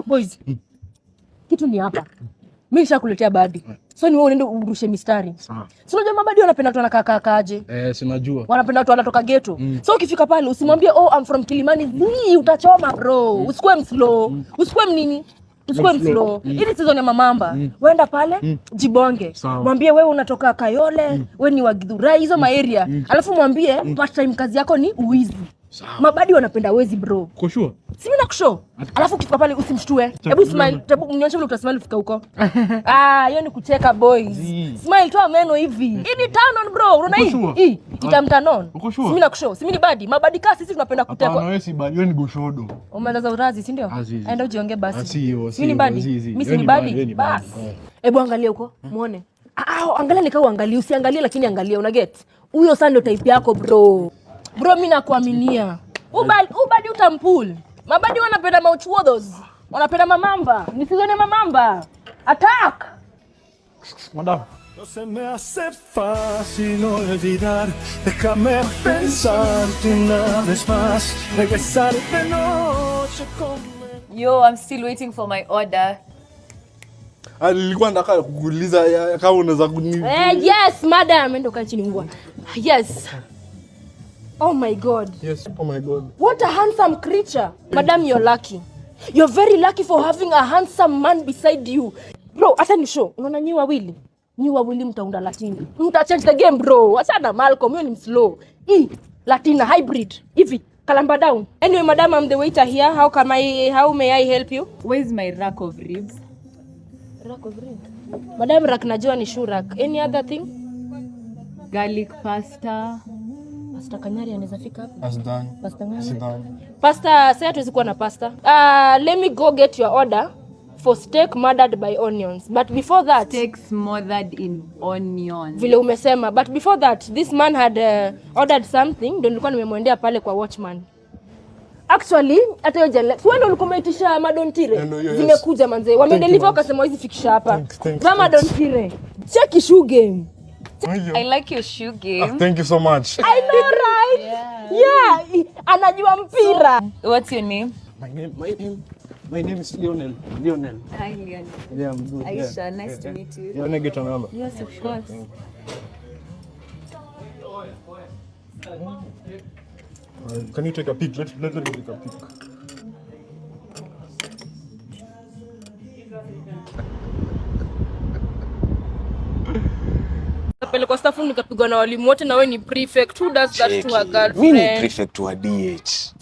Boys. Kitu ni hapa. Mimi nishakuletea badi. So ni wewe unaenda urushe mistari. Sawa. Si unajua mabadi wanapenda watu wanakaa kaaje? Si najua. Wanapenda watu wanatoka ghetto. So ukifika pale usimwambie I'm from Kilimani. Utachoma bro. Usikuwe mslow. Usikuwe mnini? Usikuwe mslow. Ili season ya mamamba. Wenda pale jibonge. Mwambie wewe unatoka Kayole, wewe ni wa Githurai hizo area. Alafu mwambie part time kazi yako ni uizi. Mabadi wanapenda wezi bro. Uko sure? Si mimi nakushow. Alafu ukifika pale usimshtue. Hebu smile, hebu mnionyeshe vile utasmile ufika huko. Hiyo ni kucheka boys. Smile toa meno hivi. Hii ni turn on bro. Unaona hii? Itamturn on. Si mimi nakushow. Si mimi ni badi. Mabadi kasi sisi tunapenda kutekwa. Hapana wewe si badi, wewe ni goshodo. Umeanza urazi, si ndio? Aenda ujiongee basi. Mimi ni badi. Mimi si ni badi. Bas. Hebu angalia huko, muone. Angalia nikao angalia, usiangalie lakini angalia, una get. Huyo sasa ndio type yako bro. Bro mimi nakuaminia. Ubadi utampul. Mabadi wanapenda mauchuodos. Wanapenda mamamba. Ni season ya mamamba. Attack. Madam. No se me hace fácil olvidar. Déjame pensarte una vez más. Regresar de noche con... Yo, I'm still waiting for my order. Nilikuwa nataka kukuuliza kama unaweza kuni. Yes, madam. Endo kaa chini ngwa. Yes. Oh my God. Yes, oh my God. What a handsome creature. Madam, you're lucky. You're very lucky for having a handsome man beside you. Bro, acha ni show. Unaona nyi wawili? Nyi wawili mtaunda Latini. Mta change the game bro. Acha na Malcolm, you ni slow. Latina hybrid. Hivi, kalamba down. Anyway, madam, I'm the waiter here. How may I help you? Where's my rack of ribs? Rack of ribs. Madam, rack najua ni shoe rack. Any other thing? Garlic pasta. Pasta Kanyari anaweza fika hapa. Pasta Kanyari. Pasta, sasa tuwezi kuwa na pasta. Let me go get your order for steak murdered by onions. But before that, steak smothered in onions. Vile umesema. But before that, this man had ordered something. Ndio nilikuwa nimemwendea pale kwa watchman. Actually, hata hiyo jana. Wewe ndio ulikuwa umeitisha madontire. Zimekuja manze. Wamedeliver wakasema hizi fikisha hapa. Za madontire. Check shoe game. I like your shoe game. Thank you so much. I know, right? Yeah. Anajua mpira. What's your name? My name is Lionel. Lionel. Hi, Lionel. Yeah, I'm good. Aisha, nice to meet you. You want to get a number? Yes, of course. Can you take a peek? Let me take a peek. Pelekwa staff nikapigwa na walimu wote na wewe ni prefect. Who does that to her girlfriend? Mimi ni prefect wa DH.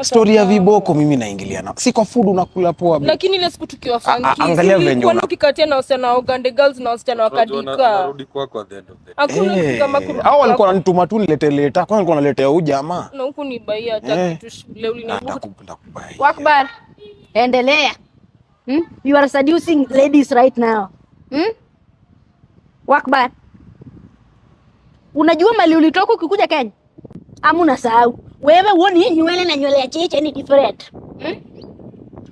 Story ya viboko mimi naingilia na. Si kwa food unakula poa. Lakini ile siku tukiwa funky. Angalia venye ukikatia na wasichana Uganda girls na wasichana wakadika. Narudi kwako at the end of the day. Hakuna kama kuna. Hao walikuwa wananituma tu nilete leta. Kwa walikuwa wanaletea huyu jamaa. Na huku ni baia hata kitu leo uliniambia. Kubai. Wakbar. Endelea. You are seducing ladies right now. Wakbar. Unajua mali ulitoka ukikuja Kenya? Amuna sahau. Wewe uone nywele na nywele ya cheche ni different.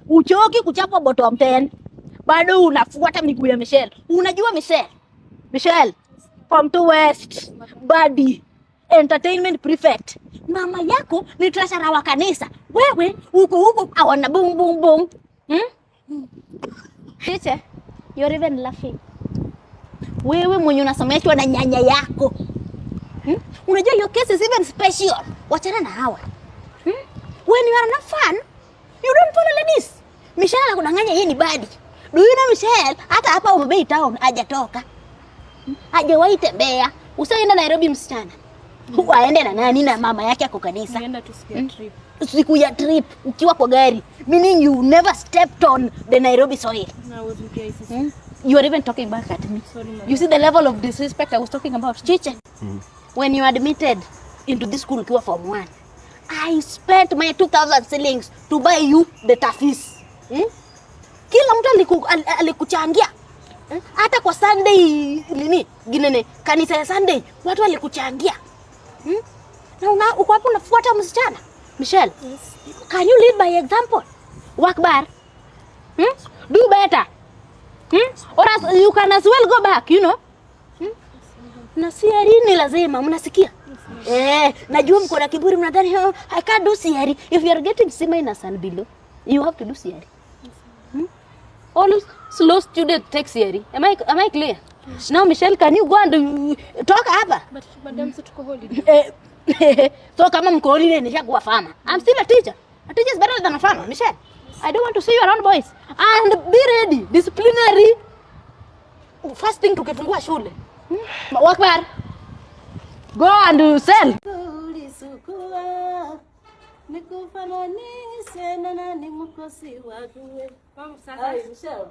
Uchoki kuchapa bottom 10. Bado unafuata miguu ya Michelle. Unajua Michelle? Michelle from to West. Body entertainment prefect. Mama yako ni treasurer wa kanisa. Wewe huko awana boom boom boom. Cheche, you're even laughing. Wewe mwenye unasomeshwa na nyanya yako. Unajua your case is even special. Wachana na hawa. When you are not fun, you don't follow ladies. Michelle anakudanganya yeye ni badi. Do you know Michelle hata hapa Ubei town hajatoka. Hajawahi tembea. Usiende Nairobi msichana. Waende na nani na mama yake ako kanisa. Nienda tusikia trip. Siku ya trip ukiwa kwa gari. Meaning you never stepped on the Nairobi soil. You are even talking back at me. Sorry, you see the level of disrespect I was talking about. Chiche. When you admitted into this school ukiwa form 1, I spent my 2,000 shillings to buy you the tafis. Kila mtu alikuchangia. Hata kwa Sunday ginene kanisa ya Sunday watu walikuchangia. Na uko hapo unafuata msichana. Michelle, can you lead by example? Wakbar. Do better. Or as you can as well go back, you know. Na siari ni lazima, mnasikia? Najua mko na kiburi mnadhani I can't do siari. If you are getting C- and below, you have to do siari. All slow student takes theory. Am I clear? Yes. Now, Michelle, can you go and talk hapa? But madam, so tuko holiday. So kama mko holiday nishakuwa farmer. I'm still a teacher. A teacher is better than a farmer, Michelle. I don't want to see you around boys. And be ready, disciplinary. First thing tukifungua shule. Work hard. Go and sell. Nikufananishe na nani mkosi wako. Mama sasa. Michelle.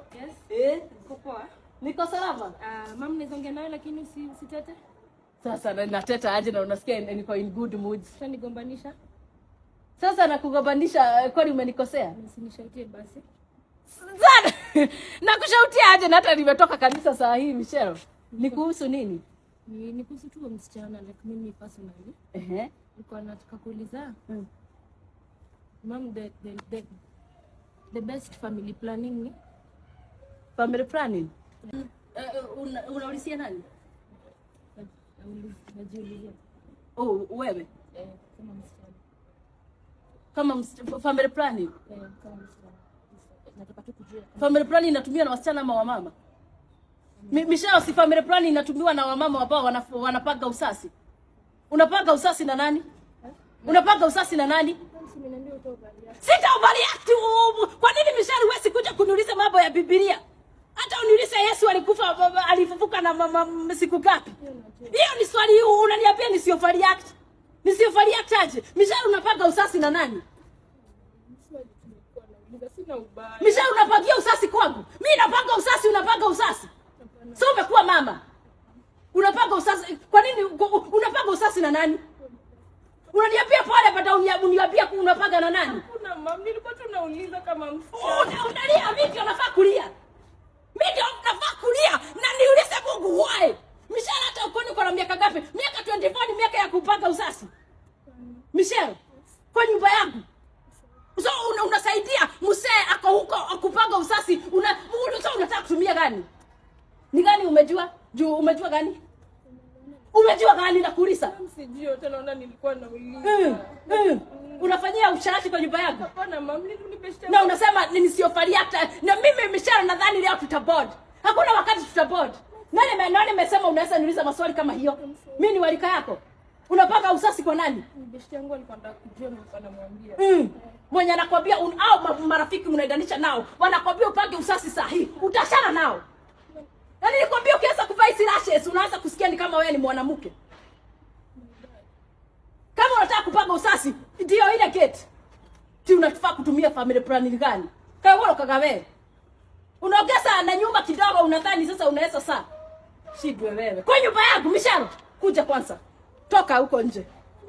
Yes. Niko poa. Niko salama. Mama nizongea nayo lakini usitete. Sasa nateta aje na unasikia niko in good mood. Sasa nigombanisha. Sasa nakugombanisha kwani umenikosea? Usinishautie basi. Sana. Nakushautia aje na hata nimetoka kanisa saa hii Michelle. Ni kuhusu nini? Ni kuhusu tu msichana like mimi personally. Nilikuwa nataka kuuliza. Mom, the best family planning ni? Family planning? Unaulizia nani? Najiulizia. Oh, wewe? Kama msichana. Kama family planning? Kama msichana. Nataka tu kujua. Family planning inatumiwa na wasichana ama wamama? Michelle, si family planning inatumiwa na wamama ambao wanapanga usasi. Unapanga usasi na nani? Unapanga usasi na nani? Sitaubali ati. Kwa nini Michelle wewe sikuja kuniuliza mambo ya Biblia? Hata uniulize Yesu alikufa alifufuka na mama siku ngapi? Hiyo ni swali unaniambia nisiofali act. Nisiofali act aje? Michelle unapanga usasi na nani? Michelle unapangia usasi kwangu. Mimi napanga usasi, unapanga usasi. So umekuwa mama. Unapanga usasi. Kwa nini unapanga usasi na nani? Unaniambia pale baada uniambia unapanga na nani? Kuna mama nilikuwa tunauliza kama msichana. Unalia mimi ndio nafaa kulia. Mimi ndio nafaa kulia na niulize Mungu why? Michelle hata uko ni kwa miaka ngapi? Miaka 24 ni miaka ya kupanga usasi. Michelle, kwa nyumba yangu. So unasaidia msee ako huko akupanga usasi, unataka kutumia gani? Ni gani umejua? Juu umejua gani? Umejua gani na kulisa? Sijui tena naona nilikuwa nauliza. Unafanyia usharati kwa nyumba yako? Hapana mama, nilibeshte. Na unasema nisiofali hata na mimi Michelle nadhani leo tutaboard. Hakuna wakati tutaboard. Nani nimesema unaweza niuliza maswali kama hiyo? Mimi ni walika yako. Unapanga usasi kwa nani? Beshte yangu alikuwa anataka kujua nilikuwa namwambia. Mwenye anakuambia au marafiki mnaidanisha nao, wanakuambia upange usasi sahihi. Utachana nao. Yaani nikwambia ukianza kuvaa lashes unaanza kusikia ni kama wewe ni mwanamke. Kama unataka kupanga usasi, ndio ile gate. Ti unataka kutumia family planning gani? Kama wewe ukagawe. Unaongeza na nyumba kidogo unadhani sasa unaweza saa. Shidwe wewe. Kwa nyumba yangu Michelle, kuja kwanza. Toka huko nje.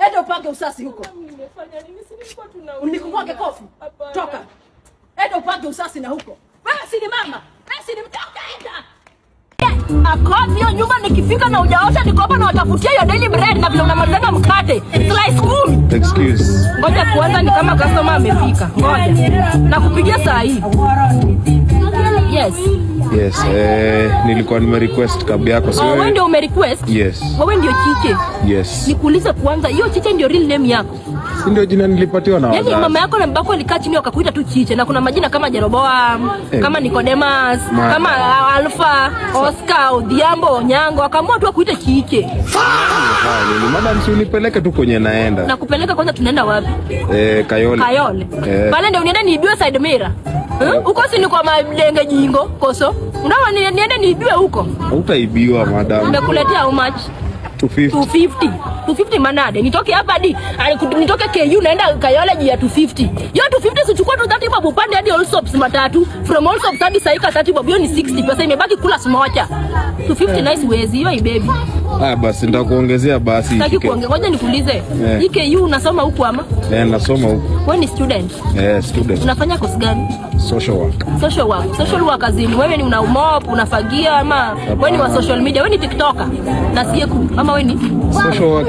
Enda upange usasi huko. Nimefanya nini? Si nilikuwa tunauliza. Unikukwake kofi. Toka. Enda upange usasi na huko. Wewe si ni mama. Wewe si ni mtoka enda. Akodi hiyo nyumba nikifika na hujaosha niko hapa na watafutia hiyo daily bread na vile unamaliza mkate. Slice kumi. Excuse. Ngoja kwanza ni kama customer amefika. Ngoja. Na kupigia saa hii. Yes. Yes, nilikuwa nimerequest kabla yako sio. Wewe ndio umerequest? Yes. Wewe ndio Chiche? Yes. Nikuulize kwanza, hiyo Chiche ndio real name yako? Si ndio jina nilipatiwa na wazazi. Yaani mama yako na babako alikaa chini wakakuita tu Chiche na kuna majina kama Jeroboam, kama Nicodemus, kama Alpha, Oscar, Odhiambo, Nyango, akaamua tu kuita Chiche. Ni madam si unipeleke tu kwenye naenda. Na kupeleka kwanza tunaenda wapi? Kayole. Kayole. Pale ndio unienda niibiwe side mirror. Uko si ni kwa madenge jingo koso. Unaona niende niibiwe huko. Utaibiwa madam. Nimekuletea how much? 250 manade. Nitoke hapa hadi nitoke KU naenda Kayole juu ya 250. Hiyo 250 sichukua tu 30 bob upande hadi Allsops matatu. From Allsops hadi Saika 30 bob hiyo ni 60. Pesa imebaki kula smocha. 250 nice wezi hiyo baby. Basi nitakuongezea basi. Sitaki kuongea. Ngoja nikuulize. KU unasoma huko ama? Nasoma huko. Wewe ni student? Student. Unafanya course gani? Social work. Social work. Social work azini. Wewe ni una mop, unafagia ama wewe ni wa social media? Wewe ni TikToker? Nasikia ama wewe ni social work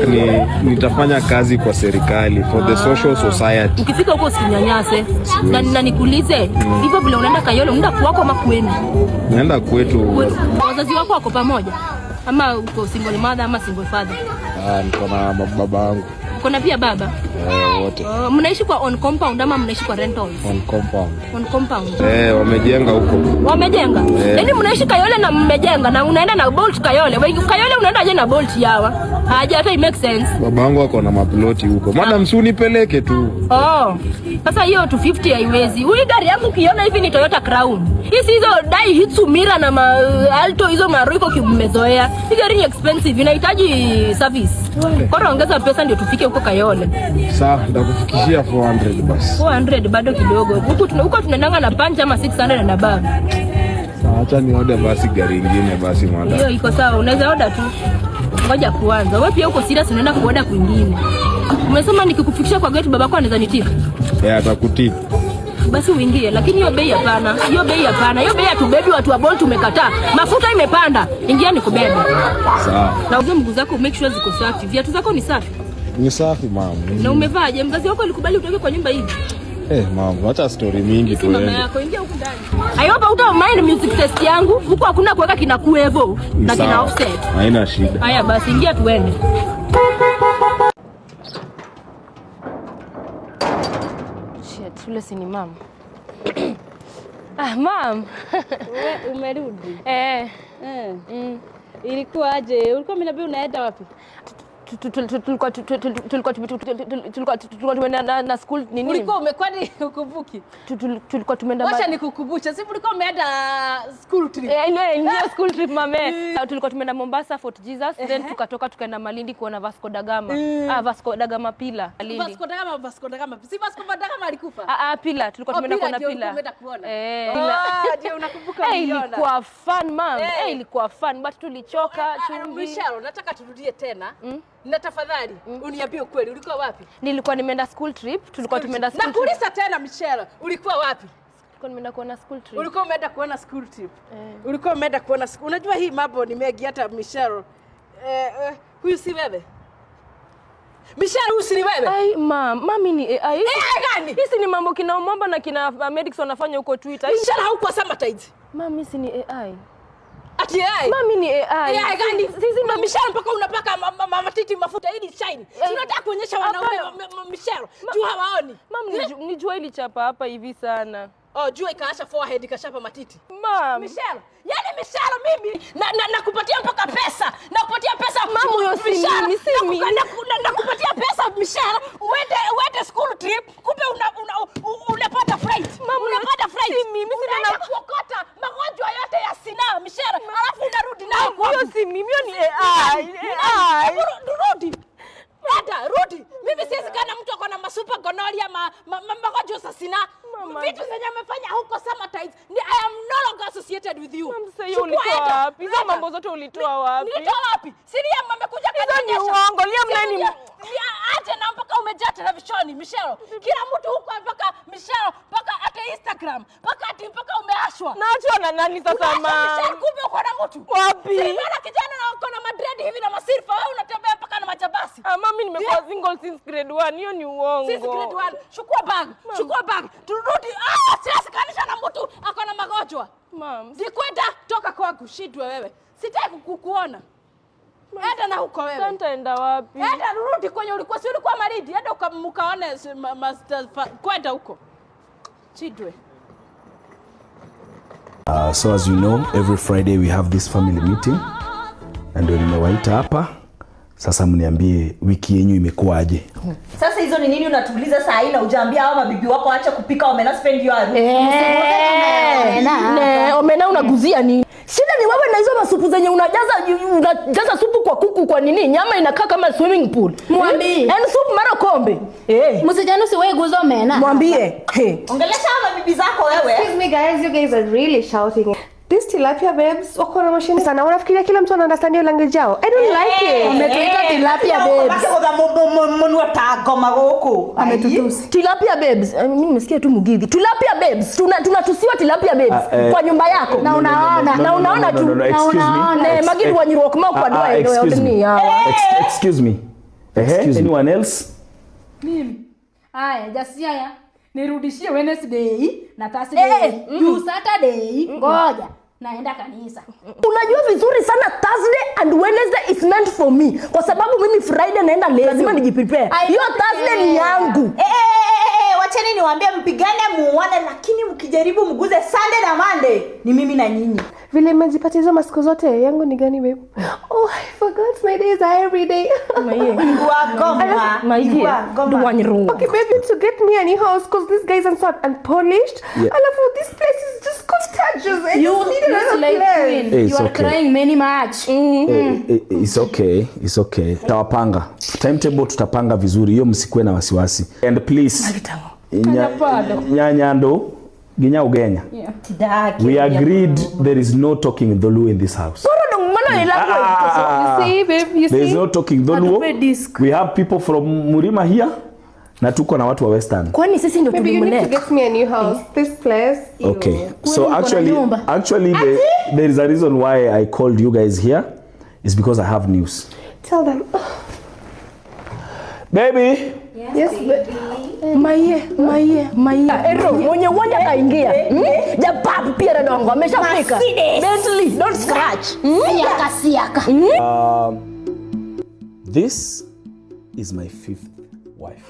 nitafanya kazi kwa serikali for the social society. Ukifika huko usinyanyase. Na nikuulize, hivyo vile unaenda Kayole unaenda kwako ama kwenu? Naenda kwetu. Wazazi wako wako pamoja? Ama uko single mother ama single father? Niko na baba yangu. Kuna pia baba? Wote. Mnaishi kwa on compound ama mnaishi kwa rentals? On compound. On compound. Wamejenga huko. Wamejenga? Yaani mnaishi Kayole na mmejenga na unaenda na Bolt Kayole. Kayole unaenda aje na Bolt yawa? Haja hata make sense. Babangu ako na maploti huko. Madam si unipeleke tu. Sasa hiyo 250 haiwezi. Huyu gari yangu ukiona hivi ni Toyota Crown. Hizo Daihatsu Mira na Alto hizo Maruiko kimezoea. Hii gari ni expensive, inahitaji service. Kwa ongeza pesa ndio tufike huko Kayole. Sawa, nitakufikishia 400 basi. 400 bado kidogo. Huko tunaendanga na panja ama 600 na baba. Sawa, acha ni order basi gari nyingine basi madam. Hiyo iko sawa, unaweza order tu. Ngoja kuanza. Wewe pia uko serious unaenda kuorder kwingine. Umesema nikikufikisha kwa gate babako anaweza nitipa? Atakutipa. Basi uingie, lakini hiyo bei hapana. Hiyo bei hatubebi watu wa Bolt tumekataa. Mafuta imepanda. Ingia nikubebe. Sawa. Na uzo mguu zako make sure ziko safi. Viatu zako ni safi? Ni safi mama. Na umevaaje? Mzazi wako alikubali utoke kwa nyumba hivi? Mama, acha story mingi tu. Mama yako ingia huko ndani. I hope uta mind music test yangu. Huko hakuna kuweka kina Kuevo na kina Offset. Haina shida. Haya basi ingia tuende. Shule si ni mama. Mam. Umerudi? Ilikuwa aje? Ulikuwa umeniambia unaenda wapi? Tulikuwa tumeenda na school nini? Ulikuwa umekwani ukumbuki? Tulikuwa tumeenda. Wacha nikukumbushe. Si ulikuwa umeenda school trip? Ndio school trip mame. Tulikuwa tumeenda Mombasa Fort Jesus, then tukatoka tukaenda Malindi kuona Vasco da Gama. Vasco da Gama Pila. Vasco da Gama. Si Vasco da Gama alikufa? Pila. Tulikuwa tumeenda kuona Pila. Ndio unakumbuka uliona. Ilikuwa fun mam. Ilikuwa fun but tulichoka chumbi. Michelle, nataka turudie tena. Na tafadhali uniambie ukweli, ulikuwa wapi? Nilikuwa nimeenda school trip. Tulikuwa tumeenda school trip. Nakuuliza tena Michelle, ulikuwa wapi? Ulikuwa nimeenda kuona school trip. Ulikuwa umeenda kuona school trip. Ulikuwa umeenda kuona unajua hii mambo ni mengi hata Michelle. Huyu si wewe? Michelle huyu si wewe? Mami ni AI. AI gani? Hizi ni mambo kina Omamba na kina Medics wanafanya huko Twitter. Michelle haukuwa Summertide. Mami si ni AI. Ati AI? Mami ni AI. AI gani? Sisi ndo Michelle mpaka unapaka matiti mafuta ili shine. Tunataka kuonyesha wanaume Michelle. Jua hawaoni. Mami ni jua ili chapa hapa hivi sana. Jua ikaasha forehead ikashapa matiti. Michelle. Yaani Michelle mimi nakupatia mpaka pesa. Nakupatia pesa. Mama huyo si mimi. Nakupatia pesa Michelle. Uende school trip. Kumbe unapata flight. Mama unapata flight. Si mimi sina kuokota magonjwa yote ya sinaa Michelle. Alafu unarudi nayo kwa. Huyo si mimi, hiyo ni AI. Rudi. Rudi. Mimi siwezi kana mtu akona masuper gonorrhea magonjwa ya sinaa. Vitu zenye amefanya huko Summertide. I am no longer associated with you. Sasa hiyo ulitoa wapi? Hizo mambo zote ulitoa wapi? Nilitoa wapi? Siriam amekuja kanionyesha. Hizo ni uongo. Liam nani? Aje na mpaka umejaa televisheni Michelle. Kila mtu huko mpaka Michelle, mpaka hata Instagram, mpaka umeashwa. Naachwa na nani sasa mama? Michelle kumbe uko na mtu. Wapi? Siriam kijana na uko na madread hivi na masirfa. Wewe unatembea mpaka na majabasi. Mami nimekuwa single since grade 1. Hiyo ni uongo. Since grade 1. Chukua bag. Turudi. Siwezi kanisha na mtu ako na magonjwa. Mam. Sikwenda toka kwangu shidwe wewe. Sitaki kukuona. Enda na huko wewe. Nitaenda wapi? Enda rudi kwenye ulikuwa Malindi. Enda ukaone kwenda huko. Chidwe. So as you know, every Friday we have this family meeting. Na ndio nimewaita hapa. Sasa mniambie wiki yenyu imekuwaje? Sasa hizo ni nini unatuuliza saa hii na hujaambia hao mabibi wako acha kupika omena spend your omena unaguzia nini? Shida ni wewe na hizo masupu zenye unajaza supu kwa kuku kwa nini? Nyama inakaa kama swimming pool. Mwambie. And soup mara kombe. Msijana usiwahi guza omena. Mwambie. Ongelesha hao mabibi zako wewe. Excuse me guys, you guys are really shouting. This tilapia babes, wako na mashine sana. Unafikiria kila mtu ana understand your language yao? I don't like it. Umetuita tilapia babes. Basi mwa tagoma huko. Ametutusi. Tilapia babes. Mimi nimesikia tu Mugithi. Tilapia babes. Tunatusiwa tilapia babes kwa nyumba yako. Na unaona tu. Na Magidi wa Nyirok ma kwa doa ndio ni hawa. Excuse me. Anyone else? Mimi. Haya, Jasia nirudishie Wednesday na Thursday. You Saturday. Ngoja. naenda kanisa. Unajua vizuri sana Thursday and Wednesday is meant for me. Kwa sababu mimi Friday naenda lazima nijiprepare. Hiyo Thursday ni yangu. Wacheni niwaambie mpigane muone, lakini mkijaribu mguze Sunday na Monday ni mimi na nyinyi. Vile mmejipatia hizo masiku zote, yangu ni gani babe? Oh, I forgot my days are every day. Okay baby, to get me a new house because this guy isn't so unpolished. Yeah. And this place is just got touches. I You just need another like place. queen. You are okay. crying many much. It's okay. It's okay. Tutawapanga. Timetable tutapanga vizuri. Hiyo msikuwe na wasiwasi. And please. Nyanyando ginya ugenya. We agreed there is no talking Dholu in this house. You see babe, you see. There is no talking Dholu. We have people from Murima here. Na tuko na watu wa Western. Kwani sisi ndio Maybe you need to get me a new house. This place. Okay. So actually there is a reason why I called you guys here. It's because I have news. Tell them. Baby. Yes, Maye. Ero, mwenye uwanja kaingia. Japapu pia redongo, ameshafika. Bentley, don't scratch. Siaka. This is my 5th wife.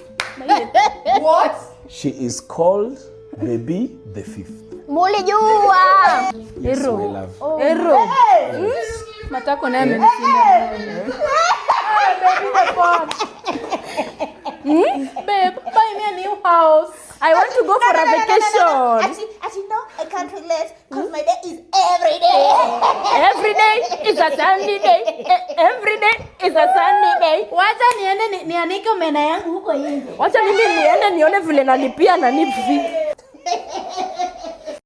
What? She is called Baby the 5th. Mulijua. Yes, my love. Ero. Matako naye amenishinda. Babe, buy me a new house. I want to go for a vacation. Actually, no, I can't relate because my day is every day. Every day is a Sunday day. Every day is a Sunday day. Wacha niende nianike omena yangu huko nje. Wacha mimi niende nione vile nalipia na nipfi.